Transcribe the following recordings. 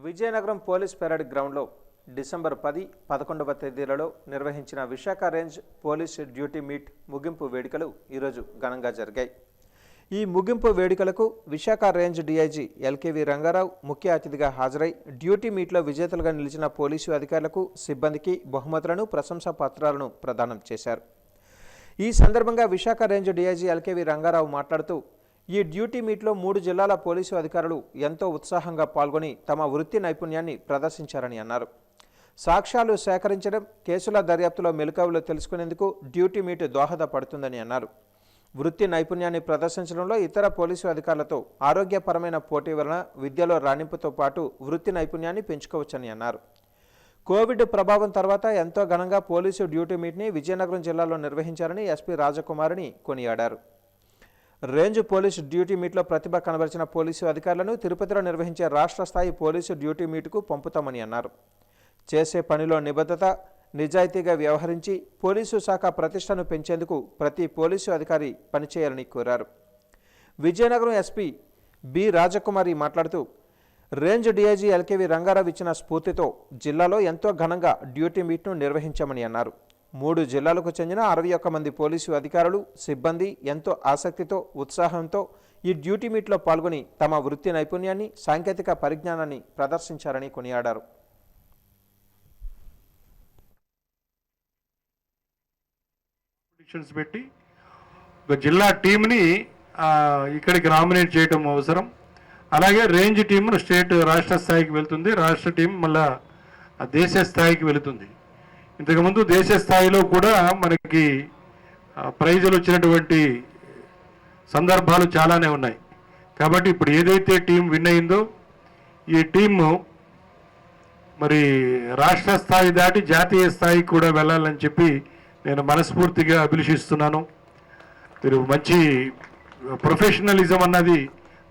Vizianagaram police parade గ్రౌండ్లో December 10, 11వ తేదీలలో నిర్వహించిన Visakha range police duty meet ముగింపు వేడుకలు ఈరోజు ఘనంగా జరిగాయి. ఈ ముగింపు వేడుకలకు Visakha range DIG LKV Rangarao ముఖ్య అతిథిగా హాజరై డ్యూటీ మీట్లో విజేతలుగా నిలిచిన పోలీసు అధికారులకు, సిబ్బందికి బహుమతులను, ప్రశంసా పత్రాలను ప్రదానం చేశారు. ఈ సందర్భంగా Visakha range DIG LKV Rangarao మాట్లాడుతూ, ఈ డ్యూటీ మీట్లో 3 జిల్లాల పోలీసు అధికారులు ఎంతో ఉత్సాహంగా పాల్గొని తమ వృత్తి నైపుణ్యాన్ని ప్రదర్శించారని అన్నారు. సాక్ష్యాలు సేకరించడం, కేసుల దర్యాప్తులో మెలకువలు తెలుసుకునేందుకు డ్యూటీ మీట్ దోహదపడుతుందని అన్నారు. వృత్తి నైపుణ్యాన్ని ప్రదర్శించడంలో ఇతర పోలీసు అధికారులతో ఆరోగ్యపరమైన పోటీ వలన విద్యలో రాణింపుతో పాటు వృత్తి నైపుణ్యాన్ని పెంచుకోవచ్చని అన్నారు. కోవిడ్ ప్రభావం తర్వాత ఎంతో ఘనంగా పోలీసు డ్యూటీ మీట్ని విజయనగరం జిల్లాలో నిర్వహించారని ఎస్పీ రాజకుమారిని కొనియాడారు. రేంజ్ పోలీసు డ్యూటీ మీట్లో ప్రతిభ కనబరిచిన పోలీసు అధికారులను తిరుపతిలో నిర్వహించే రాష్ట్ర స్థాయి పోలీసు డ్యూటీ మీట్కు పంపుతామని అన్నారు. చేసే పనిలో నిబద్ధత, నిజాయితీగా వ్యవహరించి పోలీసు శాఖ ప్రతిష్టను పెంచేందుకు ప్రతి పోలీసు అధికారి పనిచేయాలని కోరారు. విజయనగరం ఎస్పీ బి రాజకుమారి మాట్లాడుతూ, రేంజ్ డీఐజీ ఎల్కేవి రంగారావు ఇచ్చిన స్ఫూర్తితో జిల్లాలో ఎంతో ఘనంగా డ్యూటీ మీట్ను నిర్వహించామని అన్నారు. 3 జిల్లాలకు చెందిన 61 మంది పోలీసు అధికారులు, సిబ్బంది ఎంతో ఆసక్తితో, ఉత్సాహంతో ఈ డ్యూటీ మీట్లో పాల్గొని తమ వృత్తి నైపుణ్యాన్ని, సాంకేతిక పరిజ్ఞానాన్ని ప్రదర్శించారని కొనియాడారు. పెట్టి ఒక జిల్లా టీంని ఇక్కడికి నామినేట్ చేయడం అవసరం. అలాగే రేంజ్ టీంను రాష్ట్ర స్థాయికి వెళ్తుంది, రాష్ట్ర టీం మళ్ళా దేశ స్థాయికి వెళుతుంది. ఇంతకుముందు దేశ స్థాయిలో కూడా మనకి ప్రైజులు వచ్చినటువంటి సందర్భాలు చాలానే ఉన్నాయి. కాబట్టి ఇప్పుడు ఏదైతే టీం విన్ అయిందో ఈ టీము మరి రాష్ట్ర స్థాయి దాటి జాతీయ స్థాయికి కూడా వెళ్ళాలని చెప్పి నేను మనస్ఫూర్తిగా అభిలషిస్తున్నాను. మీరు మంచి ప్రొఫెషనలిజం అన్నది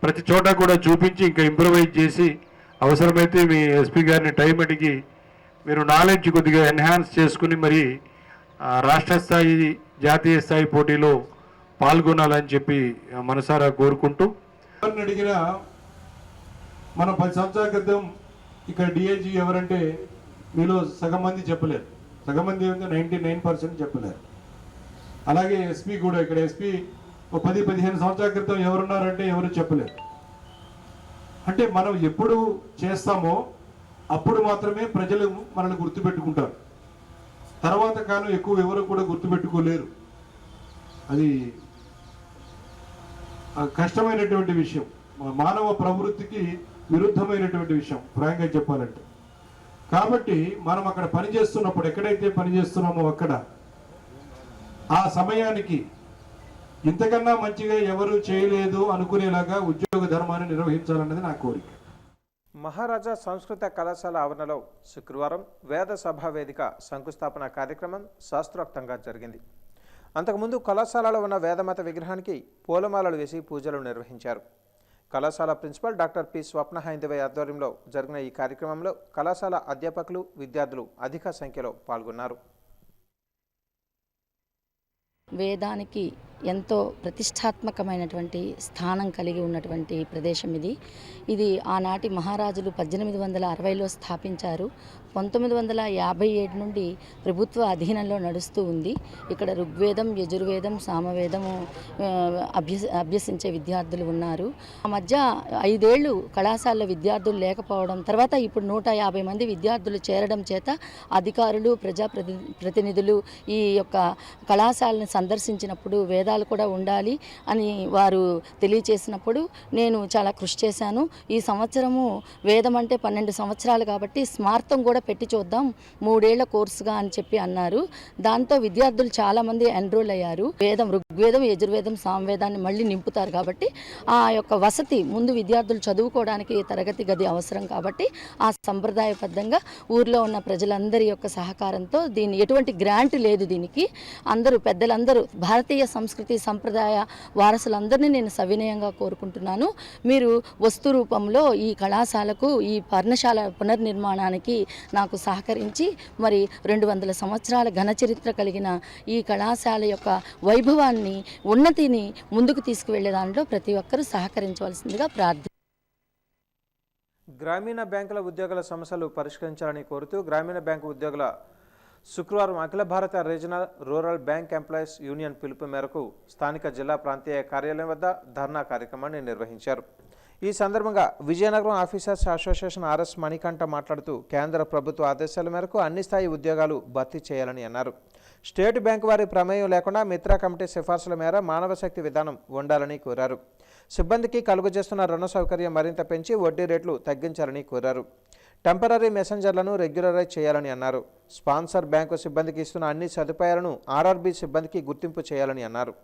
ప్రతి చోట కూడా చూపించి ఇంకా ఇంప్రూవైజ్ చేసి అవసరమైతే మీ ఎస్పీ గారిని టైం అడిగి మీరు నాలెడ్జ్ కొద్దిగా ఎన్హాన్స్ చేసుకుని మరి రాష్ట్ర స్థాయి, జాతీయ స్థాయి పోటీలో పాల్గొనాలని చెప్పి మనసారా కోరుకుంటూ, అడిగిన మన 10 సంవత్సరాల క్రితం ఇక్కడ డిఐజీ ఎవరంటే మీలో సగం మంది చెప్పలేరు, సగం మంది 99% చెప్పలేరు. అలాగే ఎస్పీ కూడా, ఇక్కడ ఎస్పీ 10-15 సంవత్సరాల క్రితం ఎవరున్నారంటే ఎవరు చెప్పలేరు. అంటే మనం ఎప్పుడు చేస్తామో అప్పుడు మాత్రమే ప్రజలు మనల్ని గుర్తుపెట్టుకుంటారు. తర్వాత కాలం ఎక్కువ ఎవరు కూడా గుర్తుపెట్టుకోలేరు. అది కష్టమైనటువంటి విషయం, మానవ ప్రవృత్తికి విరుద్ధమైనటువంటి విషయం ఫ్రాంక్గా చెప్పాలంటే. కాబట్టి మనం అక్కడ పనిచేస్తున్నప్పుడు, ఎక్కడైతే పనిచేస్తున్నామో అక్కడ ఆ సమయానికి ఇంతకన్నా మంచిగా ఎవరు చేయలేదు అనుకునేలాగా ఉద్యోగ ధర్మాన్ని నిర్వహించాలన్నది నా కోరిక. మహారాజా సంస్కృత కళాశాల ఆవరణలో శుక్రవారం వేద సభా వేదిక శంకుస్థాపన కార్యక్రమం శాస్త్రోక్తంగా జరిగింది. అంతకుముందు కళాశాలలో ఉన్న వేదమత విగ్రహానికి పూలమాలలు వేసి పూజలు నిర్వహించారు. కళాశాల ప్రిన్సిపల్ డాక్టర్ పి స్వప్న హైందవే ఆధ్వర్యంలో జరిగిన ఈ కార్యక్రమంలో కళాశాల అధ్యాపకులు, విద్యార్థులు అధిక సంఖ్యలో పాల్గొన్నారు. వేదానికి ఎంతో ప్రతిష్టాత్మకమైనటువంటి స్థానం కలిగి ఉన్నటువంటి ప్రదేశం ఇది ఆనాటి మహారాజులు 1860లో స్థాపించారు. 1957 నుండి ప్రభుత్వ అధీనంలో నడుస్తూ ఉంది. ఇక్కడ ఋగ్వేదం, యజుర్వేదం, సామవేదము అభ్యసించే విద్యార్థులు ఉన్నారు. ఆ మధ్య 5 ఏళ్ళు కళాశాలలో విద్యార్థులు లేకపోవడం, తర్వాత ఇప్పుడు 150 మంది విద్యార్థులు చేరడం చేత అధికారులు, ప్రజాప్రతినిధులు ఈ యొక్క కళాశాలను సందర్శించినప్పుడు వేదాలు కూడా ఉండాలి అని వారు తెలియచేసినప్పుడు నేను చాలా కృషి చేశాను. ఈ సంవత్సరము వేదం అంటే 12 సంవత్సరాలు కాబట్టి స్మార్తం కూడా పెట్టి చూద్దాం 3 ఏళ్ల కోర్సుగా అని చెప్పి అన్నారు. దాంతో విద్యార్థులు చాలామంది ఎన్రోల్ అయ్యారు. ఋగ్వేదం, యజుర్వేదం, సామవేదాన్ని మళ్ళీ నింపుతారు కాబట్టి ఆ యొక్క వసతి ముందు విద్యార్థులు చదువుకోవడానికి తరగతి గది అవసరం కాబట్టి ఆ సంప్రదాయబద్ధంగా ఊర్లో ఉన్న ప్రజలందరి యొక్క సహకారంతో దీన్ని ఎటువంటి గ్రాంట్ లేదు, దీనికి అందరూ పెద్దలందరూ భారతీయ సంస్కృతి సంప్రదాయ వారసులందరినీ నేను సవినయంగా కోరుకుంటున్నాను. మీరు వస్తు రూపంలో ఈ కళాశాలకు, ఈ పర్ణశాల పునర్నిర్మాణానికి నాకు సహకరించి మరి 200 సంవత్సరాల ఘన చరిత్ర కలిగిన ఈ కళాశాల యొక్క వైభవాన్ని, ఉన్నతిని ముందుకు తీసుకువెళ్లే దానిలో ప్రతి ఒక్కరూ సహకరించవలసిందిగా ప్రార్థన. గ్రామీణ బ్యాంకుల ఉద్యోగుల సమస్యలు పరిష్కరించాలని కోరుతూ గ్రామీణ బ్యాంకు ఉద్యోగుల శుక్రవారం అఖిల భారత regional rural bank employees union పిలుపు మేరకు స్థానిక జిల్లా ప్రాంతీయ కార్యాలయం వద్ద ధర్నా కార్యక్రమాన్ని నిర్వహించారు. ఈ సందర్భంగా Vizianagaram officers association RS Manikanta మాట్లాడుతూ కేంద్ర ప్రభుత్వ ఆదేశాల మేరకు అన్ని స్థాయి ఉద్యోగాలు భర్తీ చేయాలని అన్నారు. స్టేట్ బ్యాంకు వారి ప్రమేయం లేకుండా మిత్రా కమిటీ సిఫార్సుల మేర మానవ శక్తి విధానం ఉండాలని కోరారు. సిబ్బందికి కలుగజేస్తున్న రుణ సౌకర్యం మరింత పెంచి వడ్డీ రేట్లు తగ్గించాలని కోరారు. టెంపరరీ మెసెంజర్లను రెగ్యులరైజ్ చేయాలని అన్నారు. స్పాన్సర్ బ్యాంకు సిబ్బందికి ఇస్తున్న అన్ని సదుపాయాలను ఆర్ఆర్బీ సిబ్బందికి గుర్తింపు చేయాలని అన్నారు.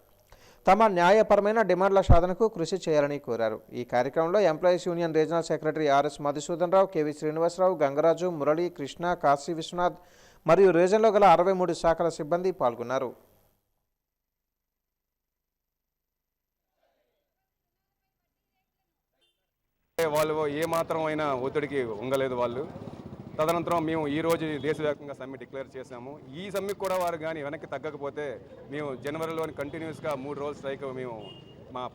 తమ న్యాయపరమైన డిమాండ్ల సాధనకు కృషి చేయాలని కోరారు. ఈ కార్యక్రమంలో employees union regional secretary RS Madhusudan Rao, KV Srinivasarao, Gangaraju, Murali, Krishna, Kashi Vishwanath మరియు రీజన్లో గల 63 శాఖల సిబ్బంది పాల్గొన్నారు. వాళ్ళు ఏమాత్రం అయినా ఒత్తిడికి ఉండలేదు వాళ్ళు. తదనంతరం మేము ఈరోజు దేశవ్యాప్తంగా సమ్మె డిక్లేర్ చేశాము. ఈ సమ్మెకు కూడా వారు కానీ వెనక్కి తగ్గకపోతే మేము జనవరిలోని కంటిన్యూస్గా 3 రోజుల స్ట్రైక్ మేము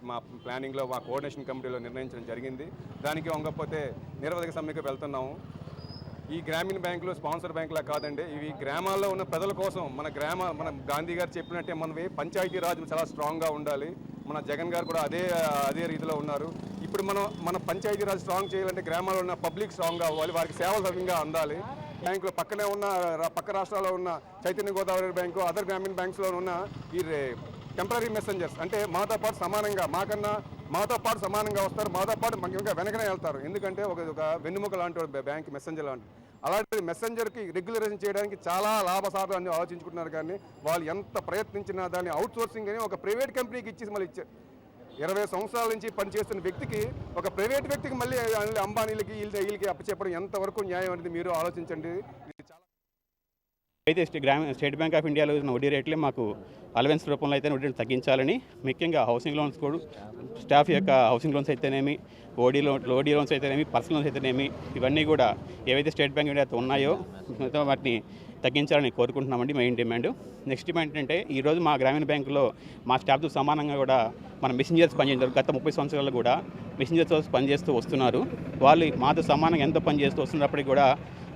మా ప్లానింగ్లో మా కోఆర్డినేషన్ కమిటీలో నిర్ణయించడం జరిగింది. దానికి వంగకపోతే నిరవధిక సమ్మెకు వెళ్తున్నాము. ఈ గ్రామీణ బ్యాంకులు స్పాన్సర్ బ్యాంకులా కాదండి, ఇవి గ్రామాల్లో ఉన్న ప్రజల కోసం. మన గాంధీ గారు చెప్పినట్టే మనవి పంచాయతీ రాజ్ చాలా స్ట్రాంగ్గా ఉండాలి. మన జగన్ గారు కూడా అదే రీతిలో ఉన్నారు. ఇప్పుడు మన పంచాయతీ రాజ్ స్ట్రాంగ్ చేయాలంటే గ్రామాల్లో ఉన్న పబ్లిక్ స్ట్రాంగ్గా అవ్వాలి, వారికి సేవలు సవ్యంగా అందాలి. బ్యాంకులు పక్కనే ఉన్న పక్క రాష్ట్రాల్లో ఉన్న చైతన్య గోదావరి బ్యాంకు, అదర్ గ్రామీణ బ్యాంక్స్లో ఉన్న ఈ టెంపరీ మెసెంజర్స్ అంటే మాతో పాటు సమానంగా మాతో పాటు సమానంగా వస్తారు, మాతో పాటు ఇంకా వెనకనే వెళ్తారు. ఎందుకంటే ఒక వెన్నుముక లాంటి బ్యాంక్ మెసెంజర్ లాంటి అలాంటి మెసెంజర్కి రెగ్యులరైజేషన్ చేయడానికి చాలా లాభసార్లు అన్ని ఆలోచించుకుంటున్నారు. కానీ వాళ్ళు ఎంత ప్రయత్నించినా దాన్ని అవుట్ సోర్సింగ్ అని ఒక ప్రైవేట్ కంపెనీకి ఇచ్చేసి మళ్ళీ ఇచ్చారు. 20 సంవత్సరాల నుంచి పనిచేస్తున్న వ్యక్తికి ఒక ప్రైవేట్ వ్యక్తికి మళ్ళీ అంబానీలకి వీళ్ళకి అప్పచెప్పడం ఎంతవరకు న్యాయం అనేది మీరు ఆలోచించండి. అయితే స్టేట్ బ్యాంక్ ఆఫ్ ఇండియాలో ఉన్న వడ్డీ రేట్లే మాకు అలవెన్స్ రూపంలో అయితే వడ్డీ తగ్గించాలని, ముఖ్యంగా హౌసింగ్ లోన్స్ కూడా స్టాఫ్ యొక్క హౌసింగ్ లోన్స్ అయితేనేమి, ఓడీ లోన్స్ అయితేనేమి, పర్సనల్ లోన్స్ అయితేనేమి, ఇవన్నీ కూడా ఏవైతే స్టేట్ బ్యాంక్ ఇండియా ఉన్నాయో వాటిని తగ్గించాలని కోరుకుంటున్నామండి. Main demand. నెక్స్ట్ డిమాండ్ ఏంటంటే ఈరోజు మా గ్రామీణ బ్యాంకులో మా స్టాఫ్తో సమానంగా కూడా మన మెసెంజర్స్ పనిచేస్తారు. గత 30 సంవత్సరాలు కూడా మెసెంజర్స్ పనిచేస్తూ వస్తున్నారు. వాళ్ళు మాతో సమానంగా ఎంతో పనిచేస్తూ వస్తున్నప్పటికీ కూడా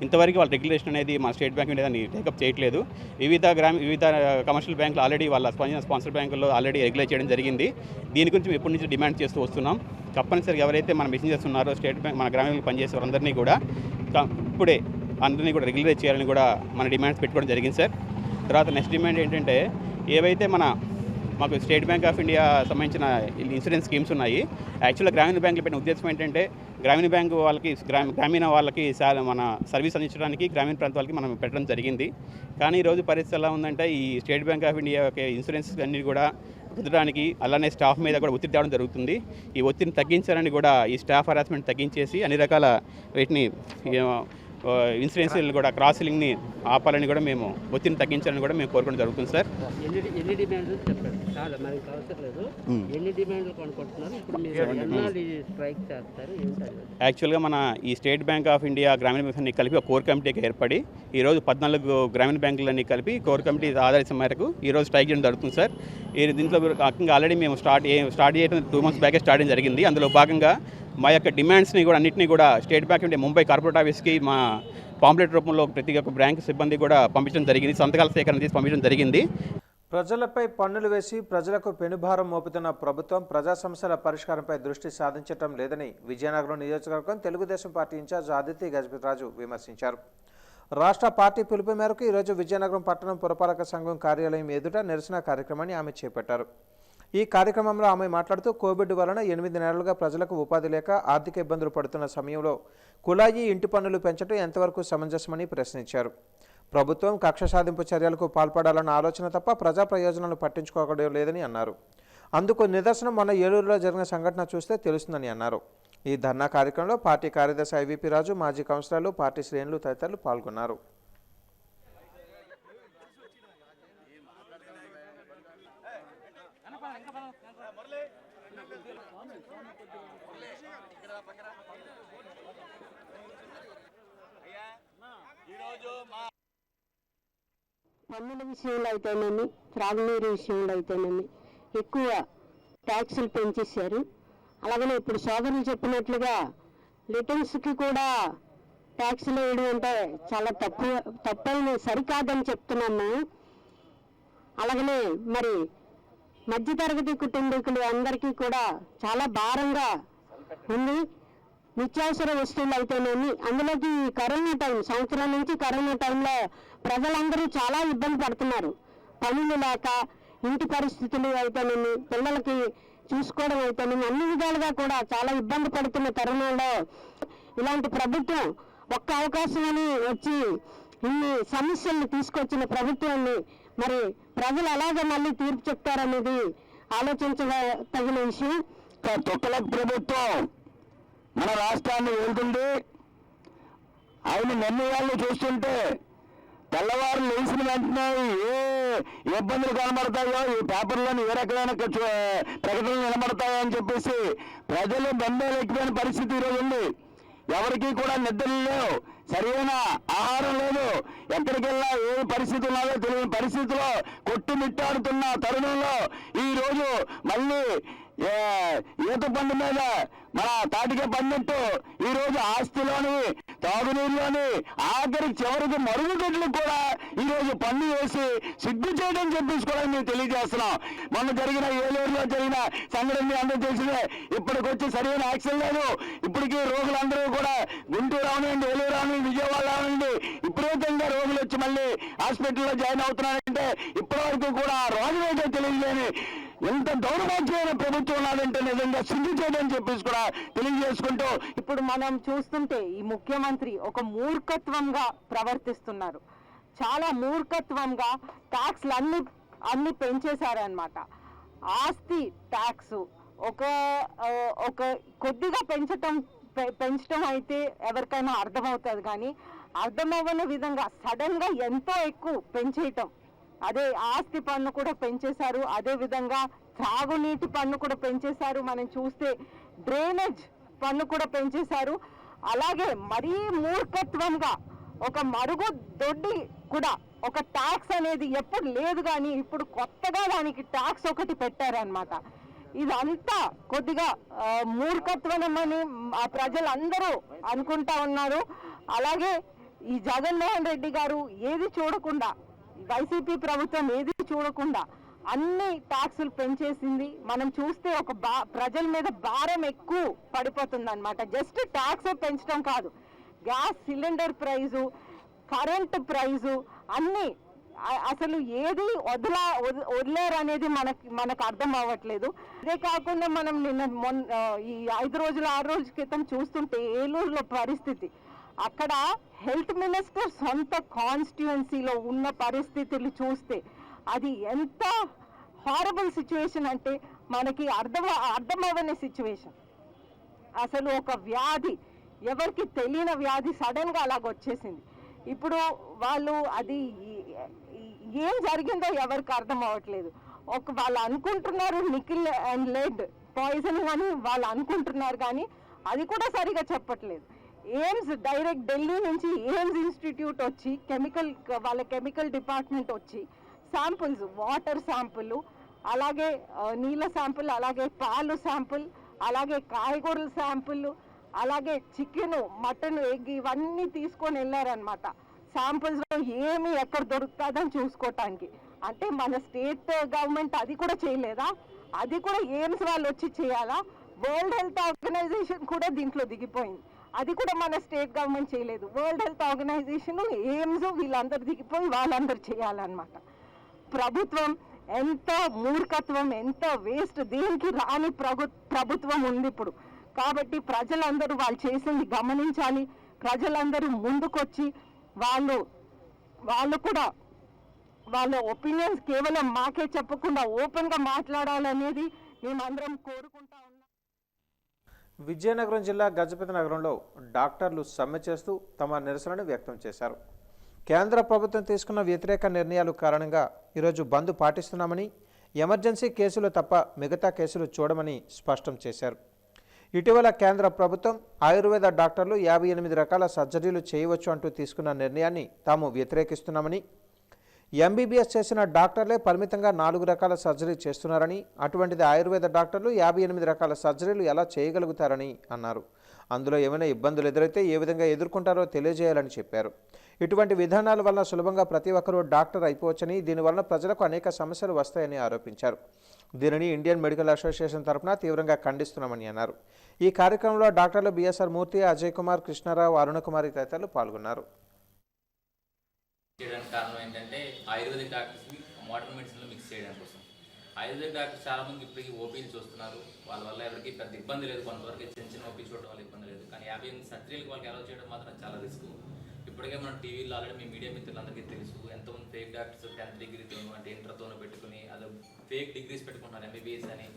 ఇంతవరకు వాళ్ళ రెగ్యులేషన్ అనేది మా స్టేట్ బ్యాంక్ దాన్ని టేకప్ చేయట్లేదు. వివిధ కమర్షియల్ బ్యాంకులు ఆల్రెడీ వాళ్ళ స్పాన్సర్ బ్యాంకుల్లో ఆల్రెడీ రెగ్యులేట్ చేయడం జరిగింది. దీని గురించి ఎప్పటి నుంచి డిమాండ్ చేస్తూ వస్తున్నాం. తప్పనిసరిగా ఎవరైతే మన మెసెంజర్స్ ఉన్నారో స్టేట్ బ్యాంక్ మన గ్రామీణంలో పనిచేసే వారందరినీ కూడా ఇప్పుడే అందరినీ కూడా రెగ్యులేట్ చేయాలని కూడా మన డిమాండ్స్ పెట్టుకోవడం జరిగింది సార్. తర్వాత నెక్స్ట్ డిమాండ్ ఏంటంటే ఏవైతే మాకు స్టేట్ బ్యాంక్ ఆఫ్ ఇండియా సంబంధించిన ఇన్సూరెన్స్ స్కీమ్స్ ఉన్నాయి. యాక్చువల్గా గ్రామీణ బ్యాంకులు పెట్టిన ఉద్దేశం ఏంటంటే గ్రామీణ బ్యాంకు వాళ్ళకి గ్రామీణ వాళ్ళకి మన సర్వీస్ అందించడానికి గ్రామీణ ప్రాంత వాళ్ళకి మనం పెట్టడం జరిగింది. కానీ ఈరోజు పరిస్థితి ఎలా ఉందంటే ఈ స్టేట్ బ్యాంక్ ఆఫ్ ఇండియా యొక్క ఇన్సూరెన్స్ అన్ని కూడా కుదరడానికి అలానే స్టాఫ్ మీద కూడా ఒత్తిడి తేవడం జరుగుతుంది. ఈ ఒత్తిడిని తగ్గించాలని కూడా ఈ స్టాఫ్ హరాస్మెంట్ తగ్గించేసి అన్ని రకాల వీటిని ఇన్సూరెన్స్ కూడా క్రాస్ సెల్లింగ్ని ఆపాలని కూడా మేము ఒత్తిడిని తగ్గించాలని కూడా మేము కోరుకోవడం జరుగుతుంది సార్. ఎన్ని డిమాండ్లు చెప్పండి. చాలా మనకి అవసరం లేదు. ఎన్ని డిమాండ్లు కొనుక్కుంటున్నారు ఇప్పుడు మీరు స్ట్రైక్ చేస్తారు? యాక్చువల్గా మన ఈ స్టేట్ బ్యాంక్ ఆఫ్ ఇండియా గ్రామీణ బ్యాంకులన్నీ కలిపి ఒక కోర్ కమిటీకి ఏర్పడి ఈరోజు 14 గ్రామీణ బ్యాంకులన్నీ కలిపి కోర్ కమిటీ ఆధారిత మేరకు ఈరోజు స్ట్రైక్ చేయడం జరుగుతుంది సార్. దీంట్లో ఆల్రెడీ మేము స్టార్ట్ చేయడం 2 months బ్యాకే స్టార్ట్ చేయడం జరిగింది. అందులో భాగంగా మా యొక్క డిమాండ్స్ని కూడా అన్నింటినీ కూడా state bank India Mumbai corporate ఆఫీస్కి మా పాంప్లెట్ రూపంలో ప్రతి ఒక్క బ్యాంక్ సిబ్బంది కూడా పంపించడం జరిగింది. సంతకాల సేకరణ చేసి పంపించడం జరిగింది. ప్రజలపై పన్నులు వేసి ప్రజలకు పెనుభారం మోపుతున్న ప్రభుత్వం ప్రజా సమస్యల పరిష్కారంపై దృష్టి సాధించడం లేదని విజయనగరం నియోజకవర్గం తెలుగుదేశం పార్టీ ఇన్ఛార్జ్ ఆదిత్య గజపతిరాజు విమర్శించారు. రాష్ట్ర పార్టీ పిలుపు మేరకు ఈరోజు విజయనగరం పట్టణం పురపాలక సంఘం కార్యాలయం ఎదుట నిరసన కార్యక్రమాన్ని ఆమె చేపట్టారు. ఈ కార్యక్రమంలో ఆమె మాట్లాడుతూ కోవిడ్ వలన 8 నెలలుగా ప్రజలకు ఉపాధి లేక ఆర్థిక ఇబ్బందులు పడుతున్న సమయంలో కుళాయి ఇంటి పన్నులు పెంచడం ఎంతవరకు సమంజసమని ప్రశ్నించారు. ప్రభుత్వం కక్ష సాధింపు చర్యలకు పాల్పడాలన్న ఆలోచన తప్ప ప్రజా ప్రయోజనాలు పట్టించుకోవడం లేదని అన్నారు. అందుకు నిదర్శనం మొన్న ఏలూరులో జరిగిన సంఘటన చూస్తే తెలుస్తుందని అన్నారు. ఈ ధర్నా కార్యక్రమంలో పార్టీ కార్యదర్శి ఐవీపీ రాజు, మాజీ కౌన్సిలర్లు, పార్టీ శ్రేణులు తదితరులు పాల్గొన్నారు. పన్నుల విషయంలో అయితేనేమి, త్రాగునీరు విషయంలో అయితేనేమి ఎక్కువ ట్యాక్సులు పెంచేశారు. అలాగనే ఇప్పుడు సోదరులు చెప్పినట్లుగా లిటిల్స్కి కూడా ట్యాక్స్లు వేయడం అంటే చాలా తప్పని సరికాదని చెప్తున్నాము. అలాగనే మరి మధ్యతరగతి కుటుంబీకులు అందరికీ కూడా చాలా భారంగా ఉంది. నిత్యావసర వస్తువులు అయితేనేమి, అందులోకి కరోనా టైం, సంవత్సరం నుంచి కరోనా టైంలో ప్రజలందరూ చాలా ఇబ్బంది పడుతున్నారు. పనులు లేక, ఇంటి పరిస్థితులు అయితేనేమి, పిల్లలకి చూసుకోవడం అయితేనేమి, అన్ని విధాలుగా కూడా చాలా ఇబ్బంది పడుతున్న తరుణంలో ఇలాంటి ప్రభుత్వం ఒక్క అవకాశం అని వచ్చి ఇన్ని సమస్యలను తీసుకొచ్చిన ప్రభుత్వాన్ని మరి ప్రజలు అలాగే మళ్ళీ తీర్పు చెప్తారనేది ఆలోచించదగిన విషయం. తొక్కల ప్రభుత్వం మన రాష్ట్రాన్ని వెళ్తుంది. ఆయన నిర్ణయాలు చూస్తుంటే తెల్లవారు లేచిన వెంటనే ఏ ఇబ్బందులు కనబడతాయో, ఈ పేపర్లోని ఏ రకమైన ప్రకటనలు నిలబడతాయో అని చెప్పేసి ప్రజలు బెంబేలెక్కిపోయిన పరిస్థితి ఈరోజు ఉంది. ఎవరికి కూడా నిద్రలు లేవు, సరైన ఆహారం లేదు, ఎక్కడికి వెళ్ళా ఏ పరిస్థితి ఉన్నదో తెలియని పరిస్థితిలో కొట్టుమిట్టాడుతున్న తరుణంలో ఈరోజు మళ్ళీ ఈత పండు మీద మన తాటికే పడినట్టు ఈరోజు ఆస్తిలోని, తాగునీరులోని, ఆఖరికి చివరికి మరుగుదొడ్లకు కూడా ఈరోజు పన్ను వేసి సిగ్గు చేయడం చెప్పేసుకోవడానికి మేము తెలియజేస్తున్నాం. మొన్న జరిగిన ఏలూరులో జరిగిన సంఘటన అందరూ తెలిసిందే. ఇప్పటికొచ్చి సరైన యాక్షన్ లేదు. ఇప్పటికీ రోగులందరూ కూడా గుంటూరు రావనండి, ఏలూరు రావనండి, విజయవాడ రావనండి, విపరీతంగా రోగులు వచ్చి మళ్ళీ హాస్పిటల్లో జాయిన్ అవుతున్నారంటే ఇప్పటి వరకు కూడా రోగులు ఏంటో తెలియజేయని ఎంత దౌర్భాగ్యమైన ప్రభుత్వం ఉన్నదంటే నిజంగా సిగ్గు చేయడం చెప్పేసి కూడా తెలియజేసుకుంటూ, ఇప్పుడు మనం చూస్తుంటే ఈ ముఖ్యమంత్రి ఒక మూర్ఖత్వంగా ప్రవర్తిస్తున్నారు. చాలా మూర్ఖత్వంగా ట్యాక్స్లు అన్ని పెంచేశారనమాట. ఆస్తి ట్యాక్స్ ఒక కొద్దిగా పెంచటం అయితే ఎవరికైనా అర్థమవుతుంది, కానీ అర్థమవ్వని విధంగా సడన్ గా ఎంతో ఎక్కువ పెంచేయటం. అదే ఆస్తి పన్ను కూడా పెంచేశారు, అదే విధంగా త్రాగునీటి పన్ను కూడా పెంచేశారు. మనం చూస్తే డ్రైనేజ్ పన్ను కూడా పెంచేశారు. అలాగే మరీ మూర్ఖత్వంగా ఒక మరుగుదొడ్డి కూడా ఒక ట్యాక్స్ అనేది ఎప్పుడు లేదు, కానీ ఇప్పుడు కొత్తగా దానికి ట్యాక్స్ ఒకటి పెట్టారనమాట. ఇదంతా కొద్దిగా మూర్ఖత్వమని ప్రజలందరూ అనుకుంటా ఉన్నారు. అలాగే ఈ జగన్మోహన్ రెడ్డి గారు ఏది చూడకుండా, వైసీపీ ప్రభుత్వం ఏది చూడకుండా అన్ని ట్యాక్సులు పెంచేసింది. మనం చూస్తే ఒక ప్రజల మీద భారం ఎక్కువ పడిపోతుంది అనమాట. జస్ట్ ట్యాక్స్ పెంచడం కాదు, gas cylinder price, current price అన్నీ అసలు ఏది వదిలేరు అనేది మనకు అర్థం అవ్వట్లేదు. ఇదే కాకుండా మనం ఈ 5 రోజులు 6 రోజుల క్రితం చూస్తుంటే ఏలూరులో పరిస్థితి, అక్కడ హెల్త్ మినిస్టర్ సొంత కాన్స్టిట్యుయెన్సీలో ఉన్న పరిస్థితులు చూస్తే అది ఎంత హారబుల్ సిచ్యువేషన్ అంటే మనకి అర్థమవ్వని సిచ్యువేషన్. అసలు ఒక వ్యాధి, ఎవరికి తెలియని వ్యాధి సడన్ గా అలాగొచ్చేసింది. ఇప్పుడు వాళ్ళు అది ఏం జరిగిందో ఎవరికి అర్థం అవ్వట్లేదు. వాళ్ళు అనుకుంటున్నారు నికిల్ అండ్ లెడ్ పాయిజన్ అని వాళ్ళు అనుకుంటున్నారు, కానీ అది కూడా సరిగా చెప్పట్లేదు. ఎయిమ్స్ డైరెక్ట్ ఢిల్లీ నుంచి ఎయిమ్స్ ఇన్స్టిట్యూట్ వచ్చి వాళ్ళ కెమికల్ డిపార్ట్మెంట్ వచ్చి శాంపుల్స్, వాటర్ శాంపుల్, అలాగే నీళ్ళ శాంపుల్, అలాగే పాలు శాంపుల్, అలాగే కాయగూరల శాంపుల్, అలాగే చికెన్, మటన్, ఎగ్ ఇవన్నీ తీసుకొని వెళ్ళారనమాట. శాంపుల్స్లో ఏమి ఎక్కడ దొరుకుతుందని చూసుకోవటానికి. అంటే మన స్టేట్ గవర్నమెంట్ అది కూడా చేయలేదా? అది కూడా ఎయిమ్స్ వాళ్ళు వచ్చి చేయాలా? వరల్డ్ హెల్త్ ఆర్గనైజేషన్ కూడా దీంట్లో దిగిపోయింది, అది కూడా మన స్టేట్ గవర్నమెంట్ చేయలేదు. వరల్డ్ హెల్త్ ఆర్గనైజేషన్, ఎయిమ్స్ వీళ్ళందరూ దిగిపోయి వాళ్ళందరూ చేయాలన్నమాట. ప్రభుత్వం ఎంత మూర్ఖత్వం, ఎంత వేస్ట్, దేనికి రాని ప్రభుత్వం ఉంది ఇప్పుడు. కాబట్టి ప్రజలందరూ వాళ్ళు చేసింది గమనించాలి. ప్రజలందరూ ముందుకొచ్చి వాళ్ళు కూడా వాళ్ళ ఒపీనియన్స్ కేవలం మాకే చెప్పకుండా ఓపెన్గా మాట్లాడాలనేది మేమందరం కోరుకుంటా ఉన్నాం. విజయనగరం జిల్లా గజపతి నగరంలో డాక్టర్లు సమ్మె చేస్తూ తమ నిరసనను వ్యక్తం చేశారు. కేంద్ర ప్రభుత్వం తీసుకున్న వ్యతిరేక నిర్ణయాల కారణంగా ఈరోజు బంద్ పాటిస్తున్నామని, ఎమర్జెన్సీ కేసులు తప్ప మిగతా కేసులు చూడమని స్పష్టం చేశారు. ఇటీవల కేంద్ర ప్రభుత్వం ఆయుర్వేద డాక్టర్లు 58 రకాల సర్జరీలు చేయవచ్చు అంటూ తీసుకున్న నిర్ణయాన్ని తాము వ్యతిరేకిస్తున్నామని, ఎంబీబీఎస్ చేసిన డాక్టర్లే పరిమితంగా 4 రకాల సర్జరీ చేస్తున్నారని, అటువంటిది ఆయుర్వేద డాక్టర్లు 58 రకాల సర్జరీలు ఎలా చేయగలుగుతారని అన్నారు. అందులో ఏమైనా ఇబ్బందులు ఎదురైతే ఏ విధంగా ఎదుర్కొంటారో తెలియజేయాలని చెప్పారు. ఇటువంటి విధానాల వల్ల సులభంగా ప్రతి ఒక్కరూ డాక్టర్ అయిపోవచ్చని, దీనివల్ల ప్రజలకు అనేక సమస్యలు వస్తాయని ఆరోపించారు. దీనిని ఇండియన్ మెడికల్ అసోసియేషన్ తరఫున తీవ్రంగా ఖండిస్తున్నామని అన్నారు. ఈ కార్యక్రమంలో డాక్టర్లు బిఎస్ఆర్ మూర్తి, అజయ్ కుమార్, కృష్ణారావు, అరుణకుమారి తదితరులు పాల్గొన్నారు. కారణం ఏంటంటే ఆయుర్వేదిక్ డాక్టర్స్ని మోడర్న్ మెడిసిన్లో మిక్స్ చేయడం కోసం. ఆయుర్వేదిక్ డాక్టర్స్ చాలామంది ఇప్పటికీ ఓపీలు చూస్తున్నారు. వాళ్ళ వల్ల ఎవరికి పెద్ద ఇబ్బంది లేదు, కొంతవరకు చిన్న ఓపీ చూడడం వల్ల ఇబ్బంది లేదు. కానీ 50 సర్జరీలకు వాళ్ళకి అలౌ చేయడం మాత్రం చాలా రిస్క్. ఇప్పటికే మనం టీవీలో ఆల్రెడీ మీ మీడియా మిత్రులందరికీ తెలుసు, ఎంతోమంది ఫేక్ డాక్టర్స్ 10th డిగ్రీతోనూ అంటే ఇంటర్తోనూ పెట్టుకుని అది ఫేక్ డిగ్రీస్ పెట్టుకుంటున్నారు, MBBS అని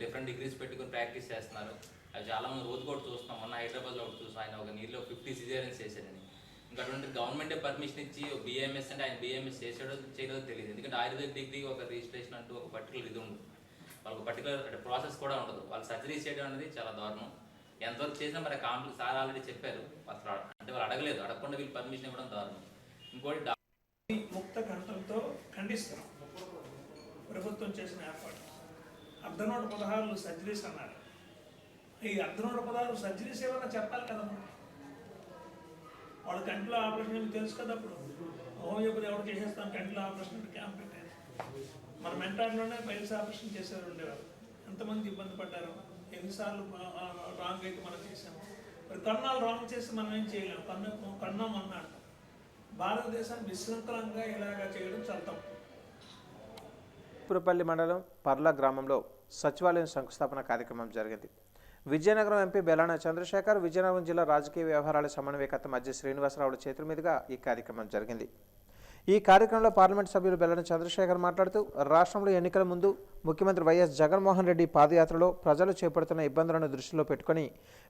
డిఫరెంట్ డిగ్రీస్ పెట్టుకుని ప్రాక్టీస్ చేస్తున్నారు. అవి చాలామంది రోజు కూడా చూస్తాం. మొన్న హైదరాబాద్లో ఒకటి చూస్తాం, ఆయన ఒక నీళ్ళు 50 సిజేరియన్స్ చేశారని. ఇంకా అటువంటి గవర్నమెంటే పర్మిషన్ ఇచ్చి BAMS అంటే ఆయన BAMS చేసాడో చేయలేదో తెలియదు. ఎందుకంటే ఆయుర్వేదిక్ డిగ్రీ ఒక రిజిస్ట్రేషన్ అంటూ ఒక పర్టికులర్ ఇది ఉండదు, వాళ్ళకి పర్టికులర్ ప్రాసెస్ కూడా ఉండదు. వాళ్ళు సర్జరీ చేయడం అనేది చాలా దారుణం. ఎంతవరకు చేసినా మరి కాంప్లెక్స్ సార్ ఆల్రెడీ చెప్పారు, అసలు అంటే వాళ్ళు అడగలేదు, అడగకుండా వీళ్ళు పర్మిషన్ ఇవ్వడం దారుణం. ఇంకోటి ముక్త గంటలతో ఖండిస్తున్నాం ప్రభుత్వం చేసిన ఏర్పాటు. 116 సర్జరీస్ అన్నారు. ఈ 116 సర్జరీస్ ఏమన్నా చెప్పాలి కదా, వాళ్ళ కంటిలో ఆపరేషన్ ఏమి తెలుసు కదా. అప్పుడు హోమియోపతి ఎవరు చేసేస్తాం, కంటిలో ఆపరేషన్ క్యాంప్ పెట్టారు. మన మెంటాడ్లోనే పైల్స్ ఆపరేషన్ చేసేవారు ఉండేవారు. ఎంతమంది ఇబ్బంది పడ్డారు, ఎన్నిసార్లు రాంగ్ అయితే మనం చేసాము. మరి కన్నాలు రాంగ్ చేసి మనం ఏం చేయలేము, కన్నాం అన్నాడు. భారతదేశాన్ని విశృంఖలంగా ఇలాగా చేయడం చాలా తప్పు. పురపల్లి మండలం పర్ల గ్రామంలో సచివాలయం శంకుస్థాపన కార్యక్రమం జరిగింది. విజయనగరం ఎంపీ బెలాన చంద్రశేఖర్, విజయనగరం జిల్లా రాజకీయ వ్యవహారాల సమన్వయకర్త మధ్య శ్రీనివాసరావుల చేతుల మీదుగా ఈ కార్యక్రమం జరిగింది. ఈ కార్యక్రమంలో పార్లమెంట్ సభ్యులు బెలాన చంద్రశేఖర్ మాట్లాడుతూ, రాష్ట్రంలో ఎన్నికల ముందు ముఖ్యమంత్రి వైఎస్ జగన్మోహన్ రెడ్డి పాదయాత్రలో ప్రజలు చేపడుతున్న ఇబ్బందులను దృష్టిలో పెట్టుకుని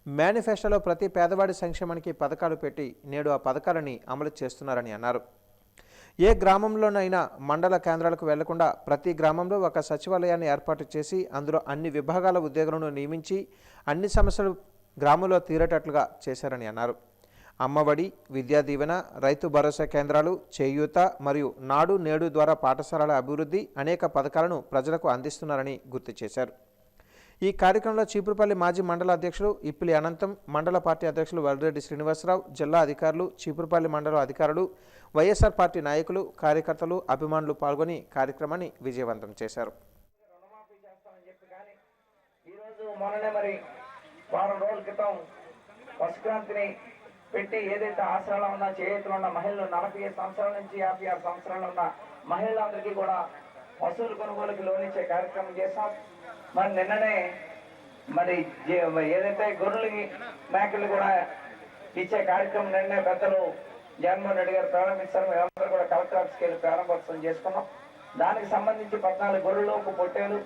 మేనిఫెస్టోలో ప్రతి పేదవాడి సంక్షేమానికి పథకాలు పెట్టి నేడు ఆ పథకాలని అమలు చేస్తున్నారని అన్నారు. ఏ గ్రామంలోనైనా మండల కేంద్రాలకు వెళ్లకుండా ప్రతి గ్రామంలో ఒక సచివాలయాన్ని ఏర్పాటు చేసి అందులో అన్ని విభాగాల ఉద్యోగులను నియమించి అన్ని సమస్యలు గ్రామంలో తీరేటట్లుగా చేశారని అన్నారు. అమ్మఒడి, విద్యా దీవెన, రైతు భరోసా కేంద్రాలు, చేయూత మరియు నాడు నేడు ద్వారా పాఠశాలల అభివృద్ధి అనేక పథకాలను ప్రజలకు అందిస్తున్నారని గుర్తు చేశారు. ఈ కార్యక్రమంలో చీపురుపల్లి మాజీ మండల అధ్యక్షులు ఇప్పిలి అనంతం, మండల పార్టీ అధ్యక్షులు వల్రెడ్డి శ్రీనివాసరావు, జిల్లా అధికారులు, చీపురుపల్లి మండల అధికారులు, వైఎస్ఆర్ పార్టీ నాయకులు, కార్యకర్తలు, అభిమానులు పాల్గొని కార్యక్రమాన్ని విజయవంతం చేశారు. వారం రోజుల క్రితం పశుక్రాంతిని పెట్టి ఏదైతే ఆశ్రయంలో ఉన్న చేతులు ఉన్న మహిళలు 45 సంవత్సరాల నుంచి 56 సంవత్సరాలు ఉన్న మహిళలందరికీ కూడా పశువుల కొనుగోలుకి లోన్ ఇచ్చే కార్యక్రమం చేశాం. మరి నిన్ననే మరి ఏదైతే గొర్రెలకి మేకలు కూడా ఇచ్చే కార్యక్రమం నిన్నే పెద్దలు జగన్మోహన్ రెడ్డి గారు ప్రారంభిస్తారు. మేమందరూ కూడా కలెక్టర్ ఆఫీస్కి వెళ్ళి ప్రారంభోత్సవం చేసుకున్నాం. దానికి సంబంధించి 14 గొర్రెలు, ఒక పొట్టేలు,